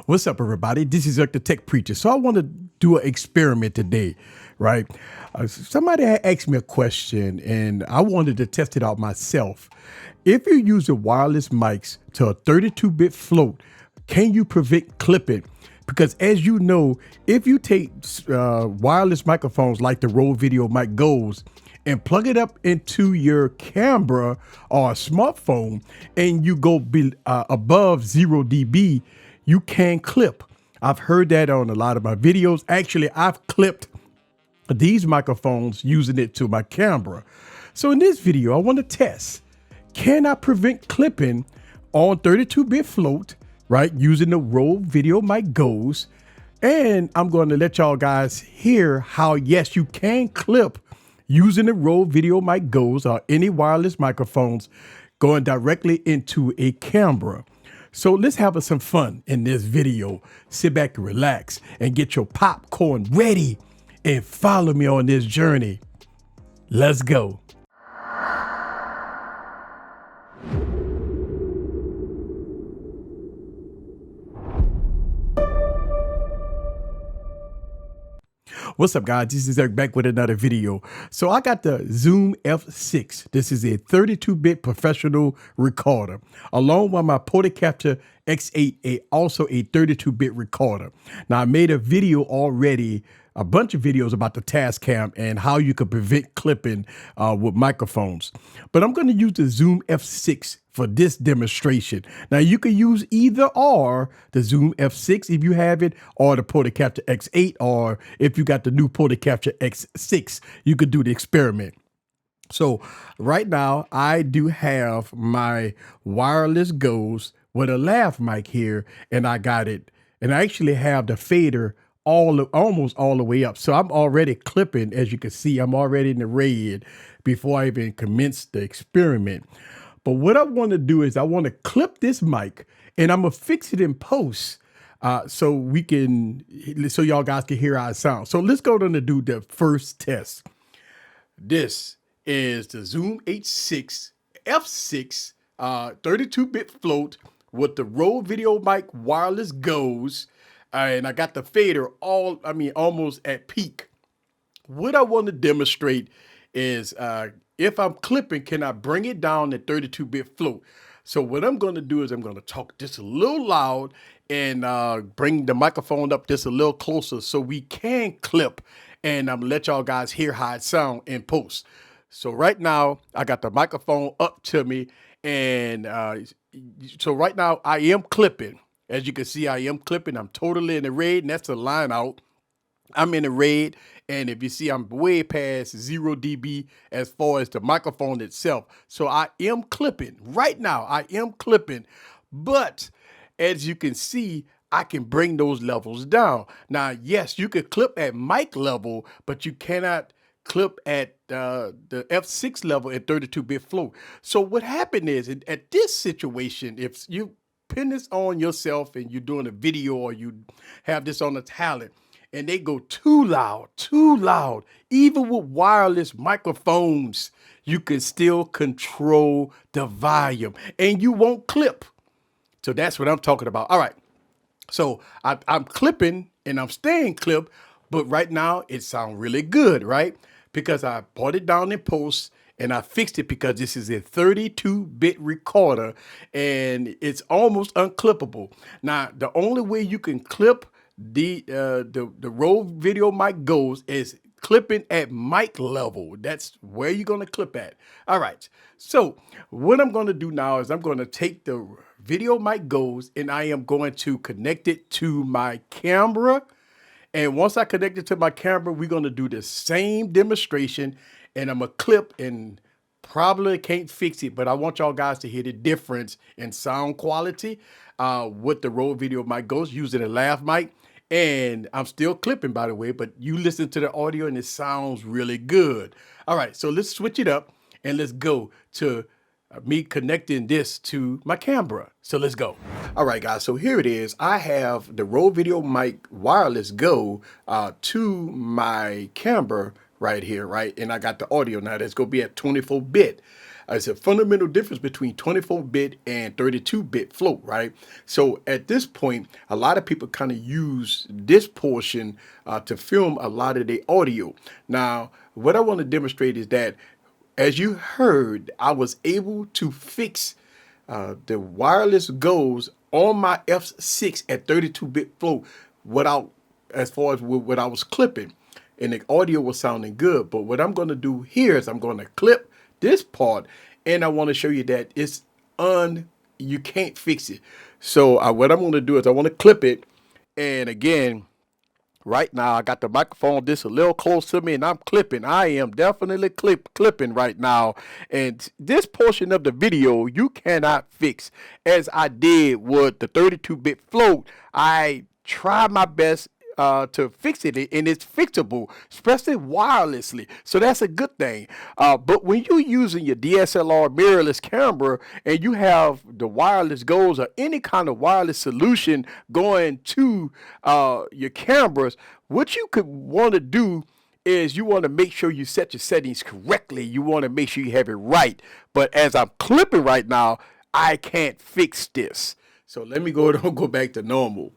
What's up, everybody? This is Eric the Tech Preacher. So I want to do an experiment today, right? Somebody had asked me a question, and I wanted to test it out myself. If you use the wireless mics to a 32-bit float, can you prevent clipping? Because as you know, if you take wireless microphones like the Rode VideoMic Go's and plug it up into your camera or a smartphone and you go above 0 dB, you can clip. I've heard that on a lot of my videos. Actually, I've clipped these microphones using it to my camera. So in this video, I want to test, can I prevent clipping on 32-bit float, right, using the Rode VideoMic Go's? And I'm going to let y'all guys hear how, yes, you can clip using the Rode VideoMic Go's or any wireless microphones going directly into a camera. So let's have some fun in this video. Sit back and relax and get your popcorn ready and follow me on this journey. Let's go. What's up, guys? This is Eric back with another video. So I got the Zoom F6. This is a 32-bit professional recorder, along with my Podcaster X8, also a 32-bit recorder. Now I made a video already, a bunch of videos about the Tascam and how you could prevent clipping with microphones. But I'm going to use the Zoom F6 for this demonstration. Now you can use either or, the Zoom F6 if you have it, or the Podcaster X8, or if you got the new Podcaster X6, you could do the experiment. So right now I do have my wireless Go's with a lav mic here, and I got it, and I actually have the fader almost all the way up. So I'm already clipping. As you can see, I'm already in the red before I even commence the experiment. But what I want to do is I want to clip this mic, and I'm gonna fix it in post so y'all guys can hear how it sounds. So let's go down to do the first test. This is the Zoom H6 F6 32-bit float with the Rode VideoMic wireless Go's. And I got the fader almost at peak. What I want to demonstrate is if I'm clipping, can I bring it down to 32-bit float? So what I'm going to do is I'm going to talk just a little loud and bring the microphone up just a little closer so we can clip. And I'm going to let y'all guys hear how it sounds in post. So right now, I got the microphone up to me. And so right now, I am clipping. As you can see, I am clipping. I'm totally in the red, and that's the line out. I'm in the red, and if you see, I'm way past 0 dB as far as the microphone itself. So I am clipping. Right now, I am clipping. But as you can see, I can bring those levels down. Now, yes, you could clip at mic level, but you cannot clip at the F6 level at 32-bit float. So what happened is, at this situation, if you pin this on yourself and you're doing a video or you have this on a tablet and they go too loud, even with wireless microphones, you can still control the volume and you won't clip. So that's what I'm talking about. All right. So I'm clipping and I'm staying clipped, but right now it sounds really good, right? Because I brought it down in post and I fixed it because this is a 32-bit recorder and it's almost unclippable. Now, the only way you can clip the Rode VideoMic Go's is clipping at mic level. That's where you're going to clip at. All right. So what I'm going to do now is I'm going to take the VideoMic Go's and I am going to connect it to my camera. And once I connect it to my camera, we're going to do the same demonstration. And I'm a clip, and probably can't fix it, but I want y'all guys to hear the difference in sound quality with the Rode VideoMic Go's using a lav mic. And I'm still clipping, by the way, but you listen to the audio and it sounds really good. All right, so let's switch it up and let's go to me connecting this to my camera. So let's go. All right, guys, so here it is. I have the Rode VideoMic wireless Go to my camera right here, right? And I got the audio now that's gonna be at 24-bit. It's a fundamental difference between 24-bit and 32-bit float, right? So at this point, a lot of people kind of use this portion to film a lot of their audio. Now, what I want to demonstrate is that, as you heard, I was able to fix the wireless goes on my F6 at 32-bit float without, as far as what I was clipping, and the audio was sounding good. But what I'm going to do here is I'm going to clip this part, and I want to show you that it's you can't fix it. So what I'm going to do is I want to clip it, and again, right now I got the microphone this a little close to me, and I'm clipping. I am definitely clipping right now. And this portion of the video you cannot fix. As I did with the 32-bit float, I tried my best to fix it, and it's fixable, especially wirelessly. So that's a good thing. But when you're using your DSLR mirrorless camera and you have the wireless goes or any kind of wireless solution going to your cameras, what you could want to do is you want to make sure you set your settings correctly. You want to make sure you have it right. But as I'm clipping right now, I can't fix this. So let me go back to normal.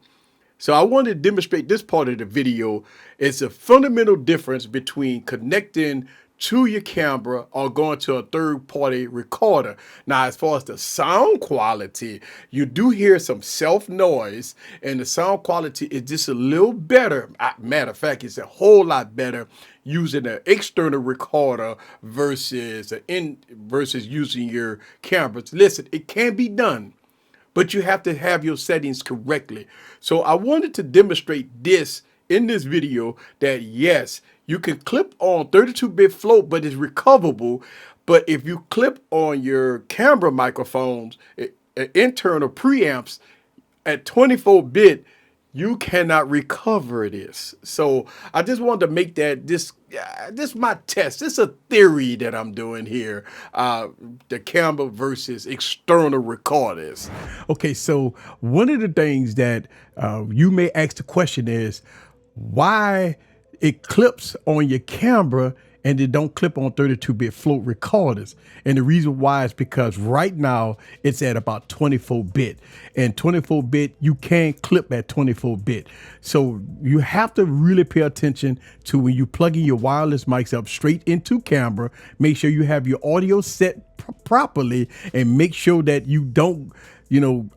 So I wanted to demonstrate this part of the video. It's a fundamental difference between connecting to your camera or going to a third-party recorder. Now, as far as the sound quality, you do hear some self noise, and the sound quality is just a little better. Matter of fact, it's a whole lot better using an external recorder versus using your cameras. Listen, it can be done, but you have to have your settings correctly. So I wanted to demonstrate this in this video, that yes, you can clip on 32-bit float, but it's recoverable. But if you clip on your camera microphones, internal preamps at 24-bit, you cannot recover this. So I just wanted to make that this is my test. This is a theory that I'm doing here. The camera versus external recorders. Okay, so one of the things that you may ask the question is why it clips on your camera and it don't clip on 32-bit float recorders. And the reason why is because right now it's at about 24-bit, and 24-bit, you can't clip at 24-bit. So you have to really pay attention to when you plugging your wireless mics up straight into camera, make sure you have your audio set properly, and make sure that you don't,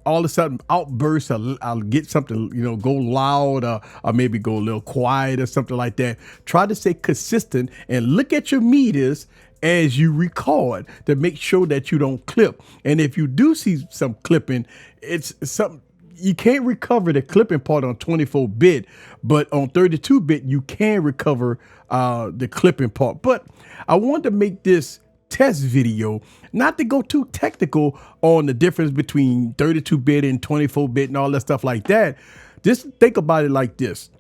all of a sudden outburst, or I'll get something, go loud, or maybe go a little quiet or something like that. Try to stay consistent and look at your meters as you record to make sure that you don't clip. And if you do see some clipping, it's something you can't recover the clipping part on 24-bit, but on 32-bit, you can recover the clipping part. But I want to make this test video, not to go too technical on the difference between 32-bit and 24-bit and all that stuff like that. Just think about it like this.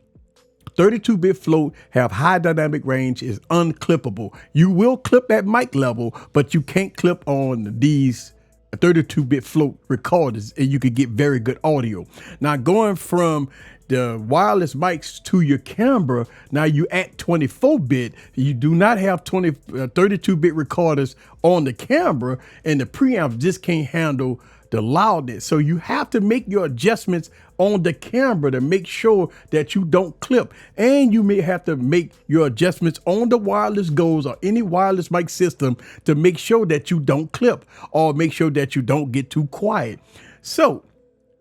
32-bit float have high dynamic range, is unclippable. You will clip at mic level, but you can't clip on these 32-bit float recorders, and you could get very good audio. Now, going from the wireless mics to your camera, now you at 24-bit, you do not have 32-bit recorders on the camera, and the preamps just can't handle the loudness. So you have to make your adjustments on the camera to make sure that you don't clip. And you may have to make your adjustments on the wireless goes or any wireless mic system to make sure that you don't clip, or make sure that you don't get too quiet. So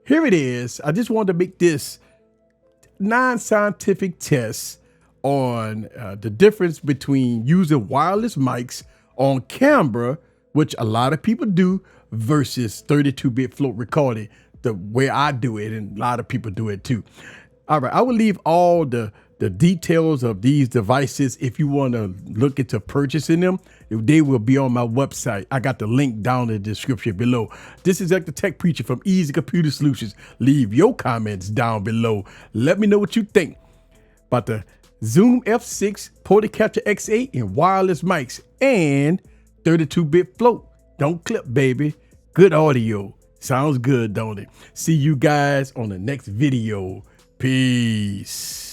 here it is. I just wanted to make this non-scientific test on the difference between using wireless mics on camera, which a lot of people do, versus 32-bit float recording, the way I do it, and a lot of people do it too. All right, I will leave all the details of these devices. If you want to look into purchasing them, they will be on my website. I got the link down in the description below. This is the Tech Preacher from Easy Computer Solutions. Leave your comments down below. Let me know what you think about the Zoom F6 Portacapture X8 and wireless mics and 32-bit float. Don't clip, baby. Good audio. Sounds good, don't it? See you guys on the next video. Peace.